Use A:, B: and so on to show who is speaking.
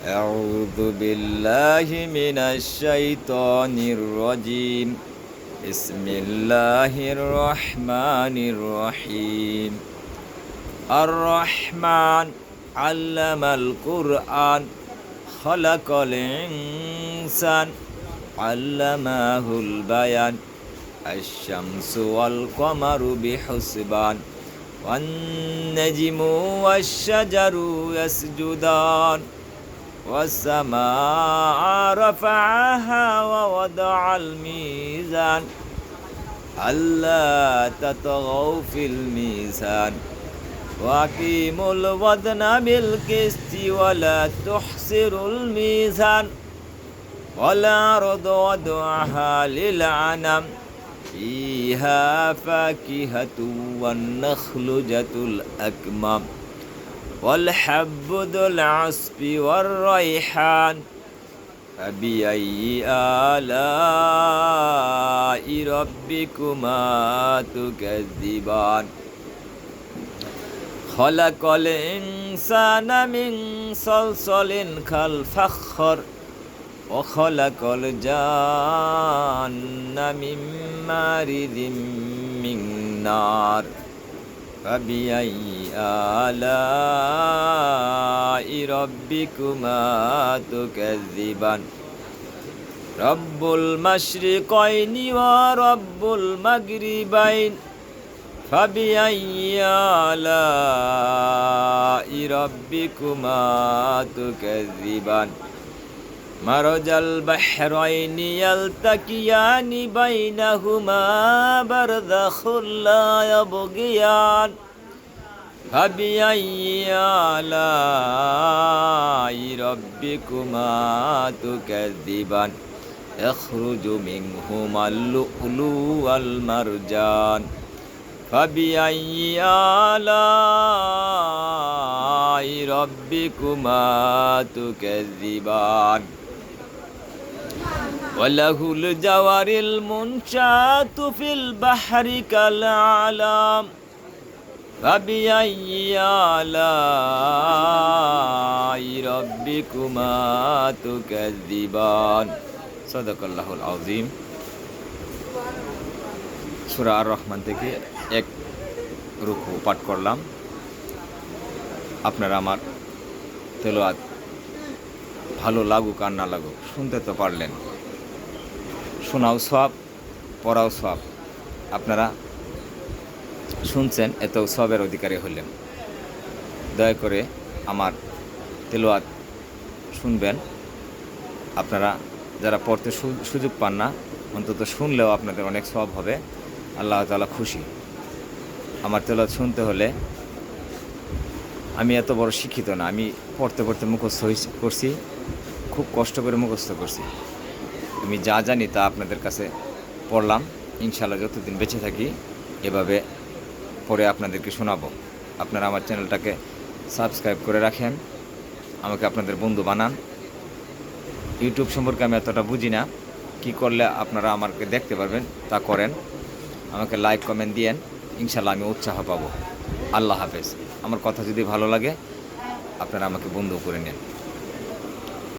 A: أعوذ بالله من الشيطان الرجيم بسم الله الرحمن الرحيم الرحمن علم القرآن خلق الإنسان علمه البيان الشمس والقمر بحسبان والنجم والشجر يسجدان والسماء رفعها ووضع الميزان ألا تطغوا في الميزان وأقيموا الوزن بالقسط ولا تخسروا الميزان والأرض وضعها للأنام فيها فاكهة والنخل ذات الأكمام والحب ذو العصف والريحان فبأي آلاء ربكما تكذبان خلق الإنسان من صلصال كالفخار وخلق الجان من مارد من نار فبأي آلاء ربكما تكذبان رب المشرقين ورب المغربين فبأي آلاء ربكما تكذبان مرج البحرين يلتقيان بينهما برزخ لا يبغيان فبأي آلاء ربكما تكذبان يخرج منهما اللؤلؤ والمرجان فبأي آلاء ربكما تكذبان وله الجوار المنشآت في البحر كالأعلام فبأي آلاء ربكما تكذبان صدق الله العظيم সূরা আর রহমান থেকে এক রুকু পাঠ করলাম। আপনারা আমার তেলাওয়াত ভালো লাগুক আর না লাগুক শুনতে তো পারলেন, শোনাও সওয়াব, পড়াও সওয়াব। আপনারা শুনছেন, এত সওয়াবের অধিকারী হলেন। দয়া করে আমার তেলাওয়াত শুনবেন। আপনারা যারা পড়তে সুযোগ পান না, অন্তত শুনলেও আপনাদের অনেক সওয়াব হবে। আল্লাহ তাআলা খুশি। আমার তেলাওয়াত শুনতে হলে, আমি এত বড় শিক্ষিত না, আমি পড়তে পড়তে মুখস্থ করছি, খুব কষ্ট করে মুখস্থ করছি। আমি যা জানি তা আপনাদের কাছে পড়লাম। ইনশাআল্লাহ যতদিন বেঁচে থাকি এভাবে পড়ে আপনাদেরকে শোনাবো। আপনারা আমার চ্যানেলটাকে সাবস্ক্রাইব করে রাখেন, আমাকে আপনাদের বন্ধু বানান। ইউটিউব সম্পর্কে আমি এতটা বুঝি না, কি করলে আপনারা আমাকে দেখতে পারবেন তা করেন। আমাকে লাইক কমেন্ট দিয়েন, ইনশাআল্লাহ আমি উৎসাহ পাবো। আল্লাহ হাফেজ। আমার কথা যদি ভালো লাগে আপনারা আমাকে বন্ধু করে নেন।